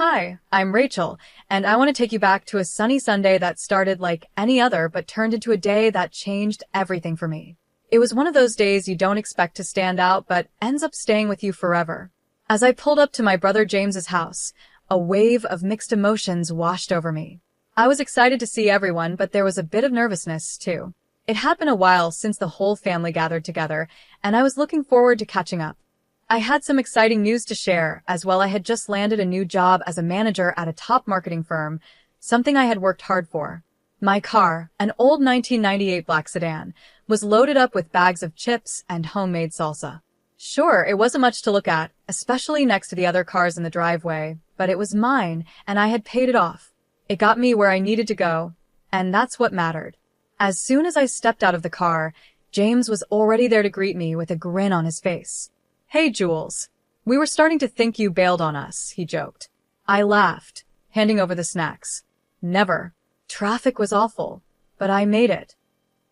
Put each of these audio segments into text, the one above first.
Hi, I'm Rachel, and I want to take you back to a sunny Sunday that started like any other but turned into a day that changed everything for me. It was one of those days you don't expect to stand out but ends up staying with you forever. As I pulled up to my brother James's house, a wave of mixed emotions washed over me. I was excited to see everyone, but there was a bit of nervousness, too. It had been a while since the whole family gathered together, and I was looking forward to catching up. I had some exciting news to share, as well I had just landed a new job as a manager at a top marketing firm, something I had worked hard for. My car, an old 1998 black sedan, was loaded up with bags of chips and homemade salsa. Sure, it wasn't much to look at, especially next to the other cars in the driveway, but it was mine, and I had paid it off. It got me where I needed to go, and that's what mattered. As soon as I stepped out of the car, James was already there to greet me with a grin on his face. "Hey, Jules. We were starting to think you bailed on us," he joked. I laughed, handing over the snacks. Never. Traffic was awful, but I made it.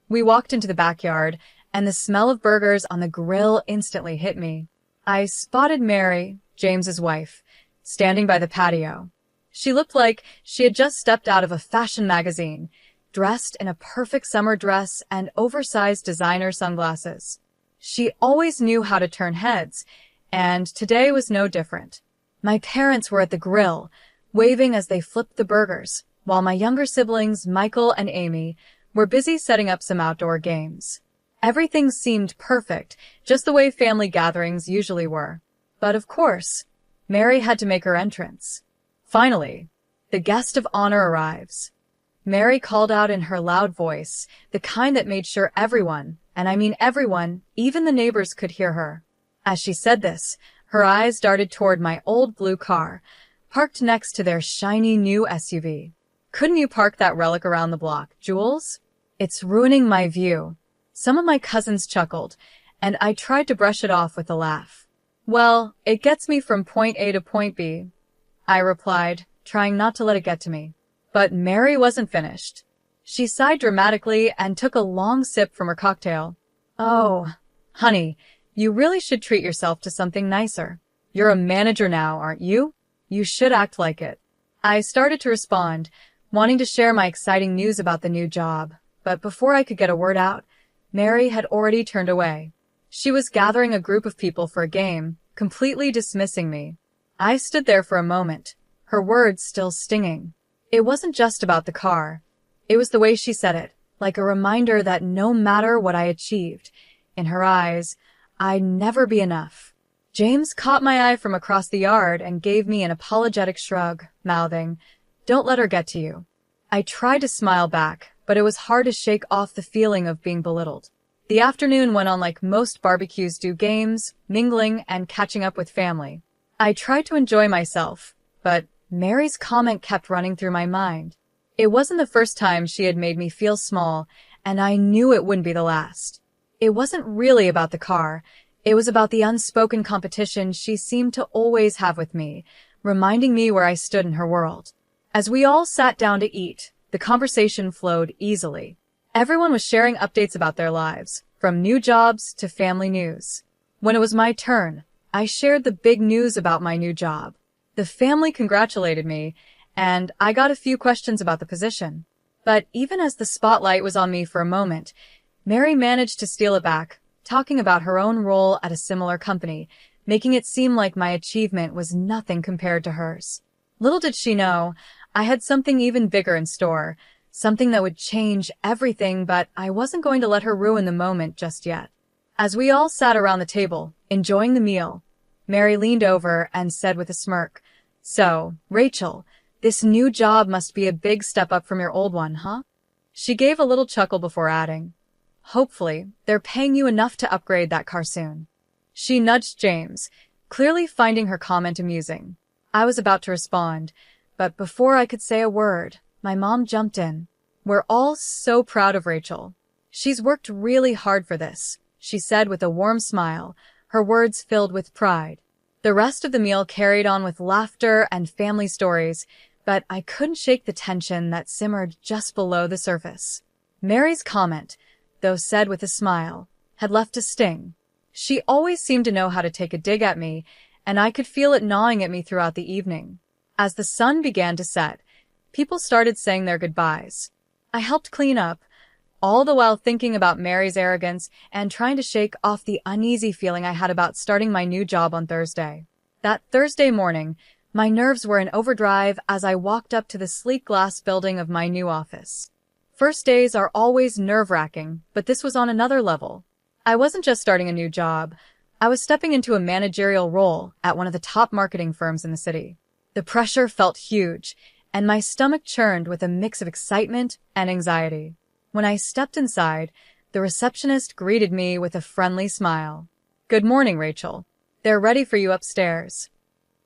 We walked into the backyard, and the smell of burgers on the grill instantly hit me. I spotted Mary, James's wife, standing by the patio. She looked like she had just stepped out of a fashion magazine, dressed in a perfect summer dress and oversized designer sunglasses. She always knew how to turn heads, and today was no different. My parents were at the grill, waving as they flipped the burgers, while my younger siblings, Michael and Amy, were busy setting up some outdoor games. Everything seemed perfect, just the way family gatherings usually were. But of course, Mary had to make her entrance. Finally, the guest of honor arrives. Mary called out in her loud voice, the kind that made sure everyone, and I mean everyone, even the neighbors, could hear her. As she said this, her eyes darted toward my old blue car, parked next to their shiny new SUV. "Couldn't you park that relic around the block, Jules? It's ruining my view." Some of my cousins chuckled, and I tried to brush it off with a laugh. "Well, it gets me from point A to point B," I replied, trying not to let it get to me. But Mary wasn't finished. She sighed dramatically and took a long sip from her cocktail. "Oh, honey, you really should treat yourself to something nicer. You're a manager now, aren't you? You should act like it." I started to respond, wanting to share my exciting news about the new job, but before I could get a word out, Mary had already turned away. She was gathering a group of people for a game, completely dismissing me. I stood there for a moment, her words still stinging. It wasn't just about the car. It was the way she said it, like a reminder that no matter what I achieved, in her eyes, I'd never be enough. James caught my eye from across the yard and gave me an apologetic shrug, mouthing, "Don't let her get to you." I tried to smile back, but it was hard to shake off the feeling of being belittled. The afternoon went on like most barbecues do, games, mingling, and catching up with family. I tried to enjoy myself, but Mary's comment kept running through my mind. It wasn't the first time she had made me feel small, and I knew it wouldn't be the last. It wasn't really about the car. It was about the unspoken competition she seemed to always have with me, reminding me where I stood in her world. As we all sat down to eat, the conversation flowed easily. Everyone was sharing updates about their lives, from new jobs to family news. When it was my turn, I shared the big news about my new job. The family congratulated me, and I got a few questions about the position. But even as the spotlight was on me for a moment, Mary managed to steal it back, talking about her own role at a similar company, making it seem like my achievement was nothing compared to hers. Little did she know, I had something even bigger in store, something that would change everything, but I wasn't going to let her ruin the moment just yet. As we all sat around the table, enjoying the meal, Mary leaned over and said with a smirk, "So, Rachel, this new job must be a big step up from your old one, huh?" She gave a little chuckle before adding, "Hopefully, they're paying you enough to upgrade that car soon." She nudged James, clearly finding her comment amusing. I was about to respond, but before I could say a word, my mom jumped in. "We're all so proud of Rachel. She's worked really hard for this," she said with a warm smile, her words filled with pride. The rest of the meal carried on with laughter and family stories, but I couldn't shake the tension that simmered just below the surface. Mary's comment, though said with a smile, had left a sting. She always seemed to know how to take a dig at me, and I could feel it gnawing at me throughout the evening. As the sun began to set, people started saying their goodbyes. I helped clean up, all the while thinking about Mary's arrogance and trying to shake off the uneasy feeling I had about starting my new job on Thursday. That Thursday morning, my nerves were in overdrive as I walked up to the sleek glass building of my new office. First days are always nerve-wracking, but this was on another level. I wasn't just starting a new job. I was stepping into a managerial role at one of the top marketing firms in the city. The pressure felt huge, and my stomach churned with a mix of excitement and anxiety. When I stepped inside, the receptionist greeted me with a friendly smile. "Good morning, Rachel. They're ready for you upstairs."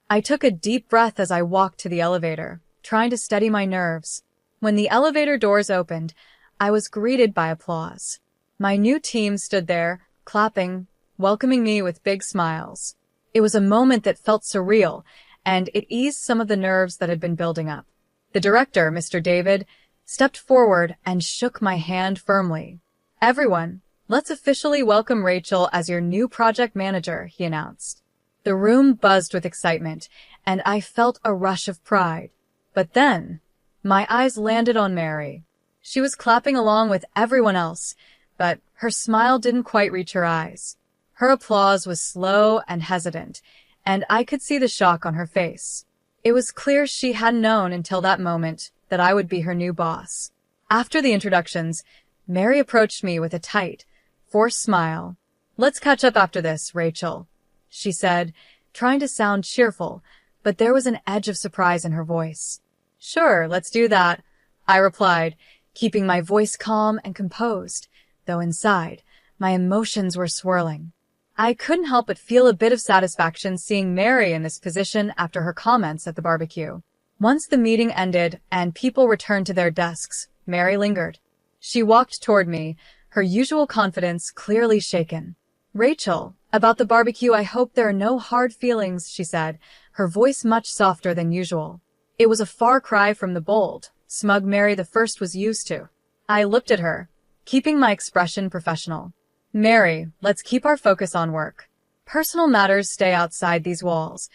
I took a deep breath as I walked to the elevator, trying to steady my nerves. When the elevator doors opened, I was greeted by applause. My new team stood there, clapping, welcoming me with big smiles. It was a moment that felt surreal, and it eased some of the nerves that had been building up. The director, Mr. David, stepped forward and shook my hand firmly. "Everyone, let's officially welcome Rachel as your new project manager," he announced. The room buzzed with excitement, and I felt a rush of pride. But then, my eyes landed on Mary. She was clapping along with everyone else, but her smile didn't quite reach her eyes. Her applause was slow and hesitant, and I could see the shock on her face. It was clear she hadn't known until that moment that I would be her new boss. After the introductions, Mary approached me with a tight, forced smile. "Let's catch up after this, Rachel," she said, trying to sound cheerful, but there was an edge of surprise in her voice. "Sure, let's do that," I replied, keeping my voice calm and composed, though inside, my emotions were swirling. I couldn't help but feel a bit of satisfaction seeing Mary in this position after her comments at the barbecue. Once the meeting ended and people returned to their desks, Mary lingered. She walked toward me, her usual confidence clearly shaken. "Rachel, about the barbecue, I hope there are no hard feelings," she said, her voice much softer than usual. It was a far cry from the bold, smug Mary the first was used to. I looked at her, keeping my expression professional. "Mary, let's keep our focus on work. Personal matters stay outside these walls,"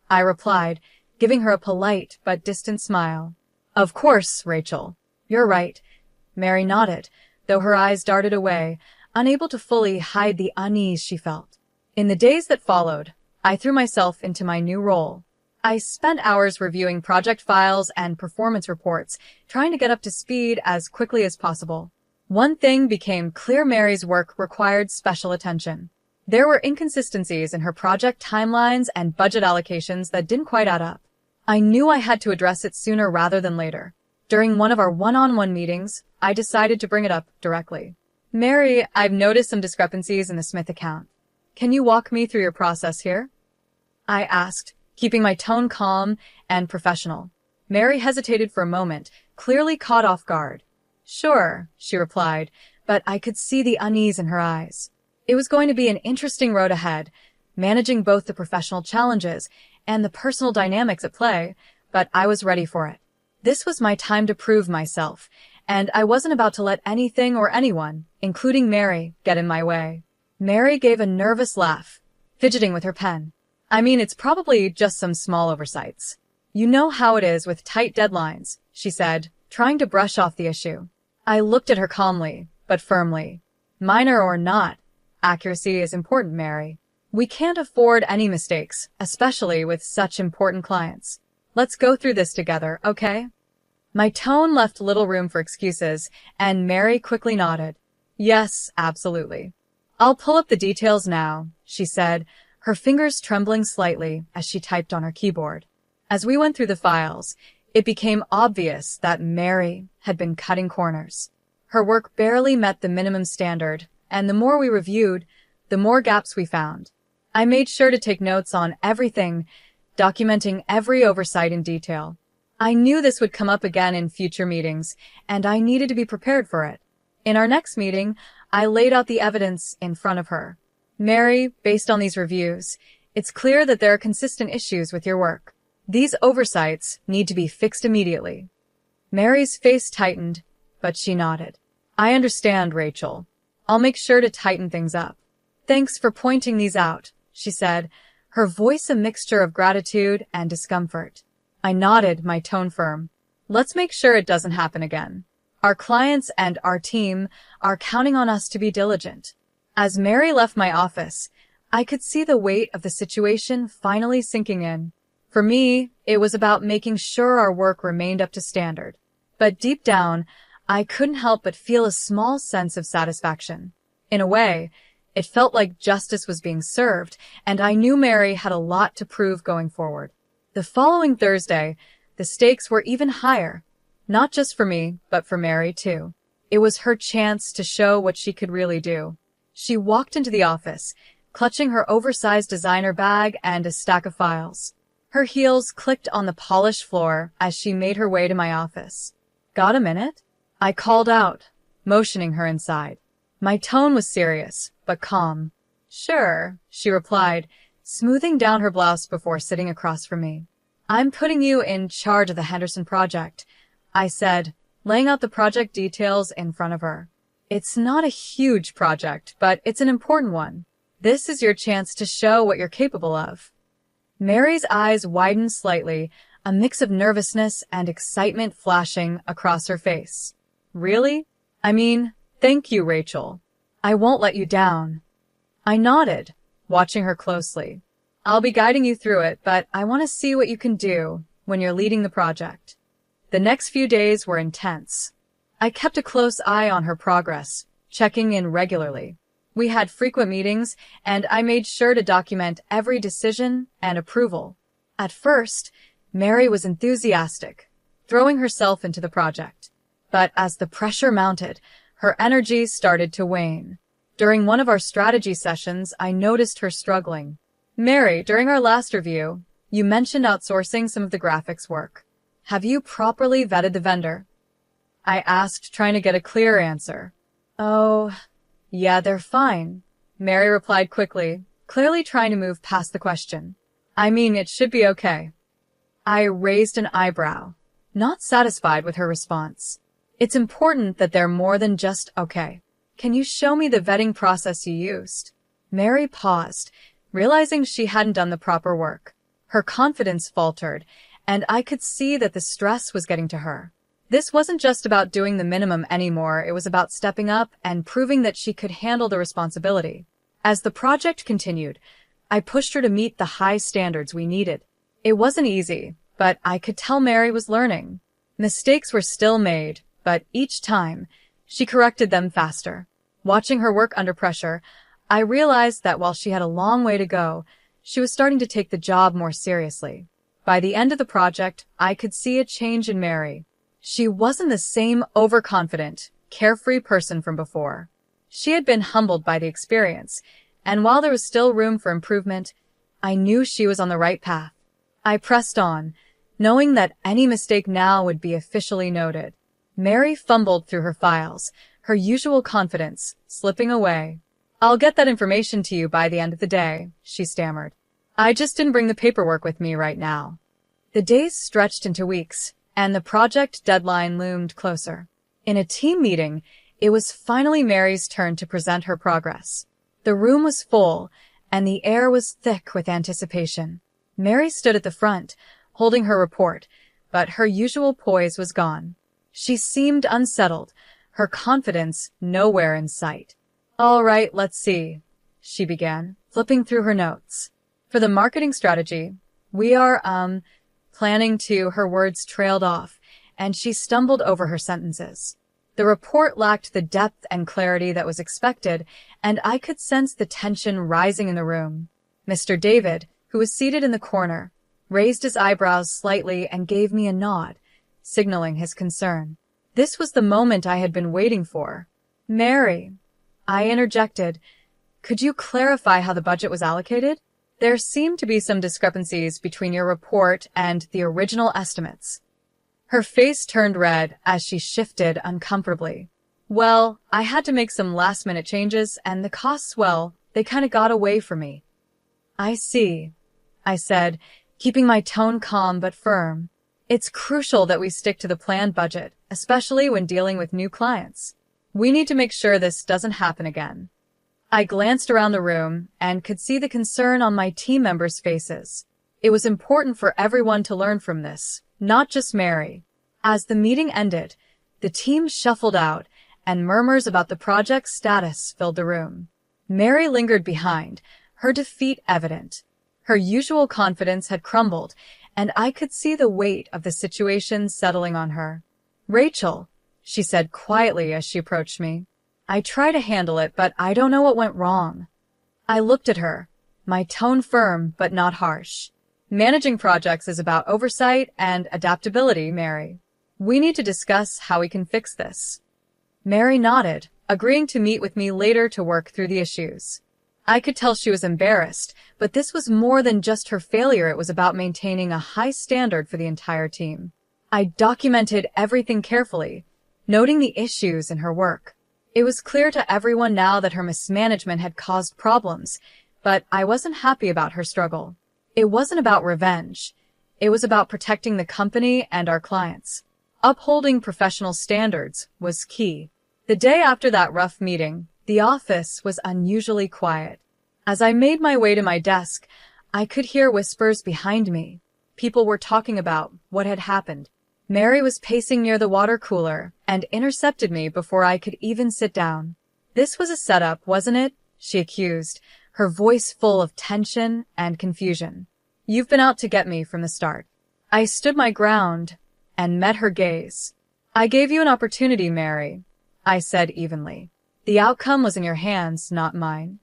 I replied, giving her a polite but distant smile. "Of course, Rachel. You're right." Mary nodded, though her eyes darted away, unable to fully hide the unease she felt. In the days that followed, I threw myself into my new role. I spent hours reviewing project files and performance reports, trying to get up to speed as quickly as possible. One thing became clear: Mary's work required special attention. There were inconsistencies in her project timelines and budget allocations that didn't quite add up. I knew I had to address it sooner rather than later. During one of our one-on-one meetings, I decided to bring it up directly. "Mary, I've noticed some discrepancies in the Smith account. Can you walk me through your process here?" I asked, keeping my tone calm and professional. Mary hesitated for a moment, clearly caught off guard. "Sure," she replied, but I could see the unease in her eyes. It was going to be an interesting road ahead, managing both the professional challenges and the personal dynamics at play, but I was ready for it. This was my time to prove myself, and I wasn't about to let anything or anyone, including Mary, get in my way. Mary gave a nervous laugh, fidgeting with her pen. "I mean, it's probably just some small oversights. You know how it is with tight deadlines," she said, trying to brush off the issue. I looked at her calmly, but firmly. "Minor or not, accuracy is important, Mary. We can't afford any mistakes, especially with such important clients. Let's go through this together, okay?" My tone left little room for excuses, and Mary quickly nodded. "Yes, absolutely. I'll pull up the details now," she said, her fingers trembling slightly as she typed on her keyboard. As we went through the files, it became obvious that Mary had been cutting corners. Her work barely met the minimum standard, and the more we reviewed, the more gaps we found. I made sure to take notes on everything, documenting every oversight in detail. I knew this would come up again in future meetings, and I needed to be prepared for it. In our next meeting, I laid out the evidence in front of her. "Mary, based on these reviews, it's clear that there are consistent issues with your work. These oversights need to be fixed immediately." Mary's face tightened, but she nodded. "I understand, Rachel. I'll make sure to tighten things up." "Thanks for pointing these out," she said, her voice a mixture of gratitude and discomfort. I nodded, my tone firm. Let's make sure it doesn't happen again. Our clients and our team are counting on us to be diligent. As Mary left my office, I could see the weight of the situation finally sinking in. For me, it was about making sure our work remained up to standard. But deep down, I couldn't help but feel a small sense of satisfaction. In a way, it felt like justice was being served, and I knew Mary had a lot to prove going forward. The following Thursday, the stakes were even higher. Not just for me, but for Mary too. It was her chance to show what she could really do. She walked into the office, clutching her oversized designer bag and a stack of files. Her heels clicked on the polished floor as she made her way to my office. Got a minute? I called out, motioning her inside. My tone was serious, but calm. Sure, she replied, smoothing down her blouse before sitting across from me. I'm putting you in charge of the Henderson project, I said, laying out the project details in front of her. It's not a huge project, but it's an important one. This is your chance to show what you're capable of. Mary's eyes widened slightly, a mix of nervousness and excitement flashing across her face. Really? I mean, thank you, Rachel. I won't let you down. I nodded, watching her closely. I'll be guiding you through it, but I want to see what you can do when you're leading the project. The next few days were intense. I kept a close eye on her progress, checking in regularly. We had frequent meetings, and I made sure to document every decision and approval. At first, Mary was enthusiastic, throwing herself into the project. But as the pressure mounted, her energy started to wane. During one of our strategy sessions, I noticed her struggling. Mary, during our last review, you mentioned outsourcing some of the graphics work. Have you properly vetted the vendor? I asked, trying to get a clear answer. Oh, yeah, they're fine, Mary replied quickly, clearly trying to move past the question. I mean, it should be okay. I raised an eyebrow, not satisfied with her response. It's important that they're more than just okay. Can you show me the vetting process you used? Mary paused, realizing she hadn't done the proper work. Her confidence faltered, and I could see that the stress was getting to her. This wasn't just about doing the minimum anymore, it was about stepping up and proving that she could handle the responsibility. As the project continued, I pushed her to meet the high standards we needed. It wasn't easy, but I could tell Mary was learning. Mistakes were still made, but each time, she corrected them faster. Watching her work under pressure, I realized that while she had a long way to go, she was starting to take the job more seriously. By the end of the project, I could see a change in Mary. She wasn't the same overconfident, carefree person from before. She had been humbled by the experience, and while there was still room for improvement, I knew she was on the right path. I pressed on, knowing that any mistake now would be officially noted. Mary fumbled through her files, her usual confidence slipping away. I'll get that information to you by the end of the day, she stammered. I just didn't bring the paperwork with me right now. The days stretched into weeks, and the project deadline loomed closer. In a team meeting, it was finally Mary's turn to present her progress. The room was full, and the air was thick with anticipation. Mary stood at the front, holding her report, but her usual poise was gone. She seemed unsettled, her confidence nowhere in sight. All right, let's see, she began, flipping through her notes. For the marketing strategy, we are, planning to, her words trailed off, and she stumbled over her sentences. The report lacked the depth and clarity that was expected, and I could sense the tension rising in the room. Mr. David, who was seated in the corner, raised his eyebrows slightly and gave me a nod, signaling his concern. This was the moment I had been waiting for. Mary, I interjected, could you clarify how the budget was allocated? There seemed to be some discrepancies between your report and the original estimates. Her face turned red as she shifted uncomfortably. Well, I had to make some last-minute changes, and the costs, well, they kind of got away from me. I see, I said, keeping my tone calm but firm. It's crucial that we stick to the planned budget, especially when dealing with new clients. We need to make sure this doesn't happen again. I glanced around the room and could see the concern on my team members' faces. It was important for everyone to learn from this, not just Mary. As the meeting ended, the team shuffled out, and murmurs about the project's status filled the room. Mary lingered behind, her defeat evident. Her usual confidence had crumbled, and I could see the weight of the situation settling on her. "Rachel," she said quietly as she approached me. "I try to handle it, but I don't know what went wrong." I looked at her, my tone firm but not harsh. "Managing projects is about oversight and adaptability, Mary. We need to discuss how we can fix this." Mary nodded, agreeing to meet with me later to work through the issues. I could tell she was embarrassed, but this was more than just her failure. It was about maintaining a high standard for the entire team. I documented everything carefully, noting the issues in her work. It was clear to everyone now that her mismanagement had caused problems, but I wasn't happy about her struggle. It wasn't about revenge. It was about protecting the company and our clients. Upholding professional standards was key. The day after that rough meeting, the office was unusually quiet. As I made my way to my desk, I could hear whispers behind me. People were talking about what had happened. Mary was pacing near the water cooler and intercepted me before I could even sit down. "This was a setup, wasn't it?" she accused, her voice full of tension and confusion. "You've been out to get me from the start." I stood my ground and met her gaze. "I gave you an opportunity, Mary," I said evenly. "The outcome was in your hands, not mine."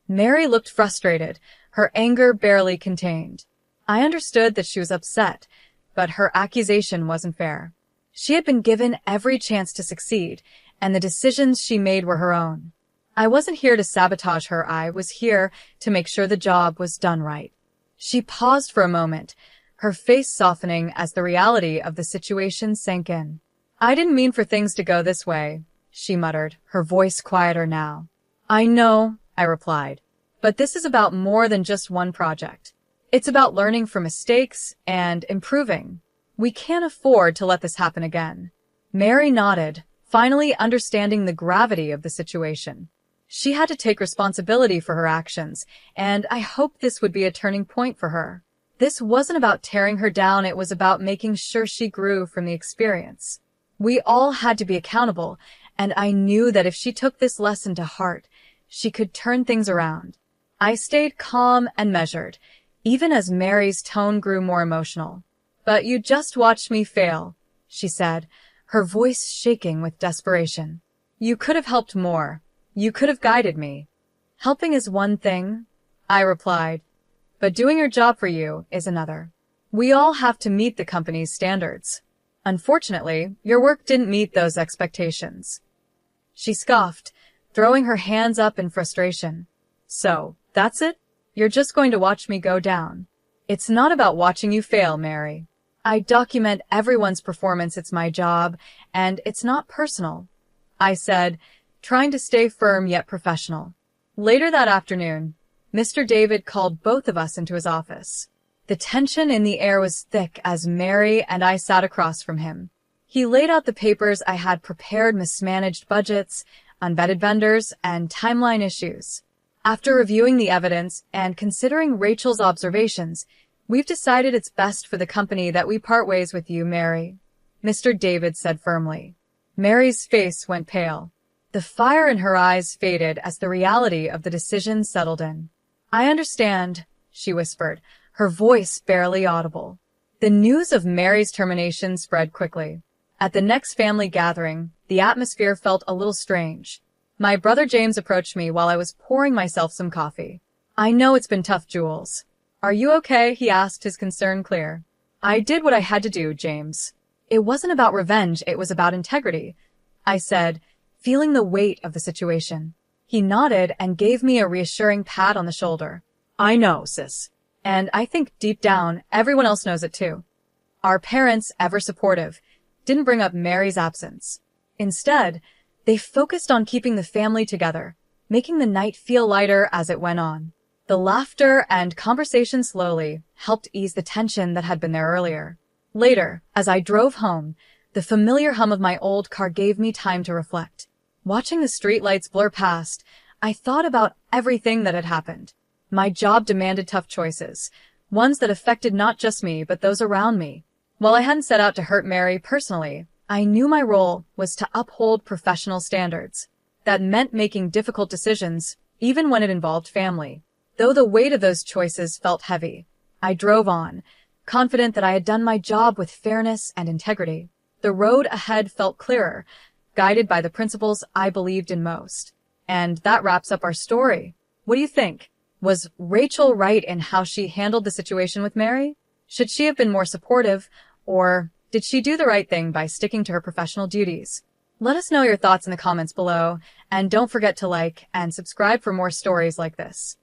Mary looked frustrated, her anger barely contained. I understood that she was upset, but her accusation wasn't fair. She had been given every chance to succeed, and the decisions she made were her own. I wasn't here to sabotage her, I was here to make sure the job was done right. She paused for a moment, her face softening as the reality of the situation sank in. "I didn't mean for things to go this way," she muttered, her voice quieter now. "I know," I replied, "but this is about more than just one project. It's about learning from mistakes and improving. We can't afford to let this happen again." Mary nodded, finally understanding the gravity of the situation. She had to take responsibility for her actions, and I hoped this would be a turning point for her. This wasn't about tearing her down, it was about making sure she grew from the experience. We all had to be accountable, and I knew that if she took this lesson to heart, she could turn things around. I stayed calm and measured, even as Mary's tone grew more emotional. "But you just watched me fail," she said, her voice shaking with desperation. "You could have helped more. You could have guided me." "Helping is one thing," I replied, "but doing your job for you is another. We all have to meet the company's standards. Unfortunately, your work didn't meet those expectations." She scoffed, throwing her hands up in frustration. "So, that's it? You're just going to watch me go down?" "It's not about watching you fail, Mary. I document everyone's performance, it's my job, and it's not personal," I said, trying to stay firm yet professional. Later that afternoon, Mr. David called both of us into his office. The tension in the air was thick as Mary and I sat across from him. He laid out the papers I had prepared: mismanaged budgets, unvetted vendors, and timeline issues. "After reviewing the evidence and considering Rachel's observations, we've decided it's best for the company that we part ways with you, Mary," Mr. David said firmly. Mary's face went pale. The fire in her eyes faded as the reality of the decision settled in. "I understand," she whispered, her voice barely audible. The news of Mary's termination spread quickly. At the next family gathering, the atmosphere felt a little strange. My brother James approached me while I was pouring myself some coffee. "I know it's been tough, Jules. Are you okay?" he asked, his concern clear. "I did what I had to do, James. It wasn't about revenge, it was about integrity," I said, feeling the weight of the situation. He nodded and gave me a reassuring pat on the shoulder. "I know, sis. And I think deep down, everyone else knows it too." Our parents, ever supportive, didn't bring up Mary's absence. Instead, they focused on keeping the family together, making the night feel lighter as it went on. The laughter and conversation slowly helped ease the tension that had been there earlier. Later, as I drove home, the familiar hum of my old car gave me time to reflect. Watching the streetlights blur past, I thought about everything that had happened. My job demanded tough choices. ones that affected not just me, but those around me. While I hadn't set out to hurt Mary personally, I knew my role was to uphold professional standards. That meant making difficult decisions, even when it involved family. Though the weight of those choices felt heavy, I drove on, confident that I had done my job with fairness and integrity. The road ahead felt clearer, guided by the principles I believed in most. And that wraps up our story. What do you think? Was Rachel right in how she handled the situation with Mary? Should she have been more supportive, or did she do the right thing by sticking to her professional duties? Let us know your thoughts in the comments below, and don't forget to like and subscribe for more stories like this.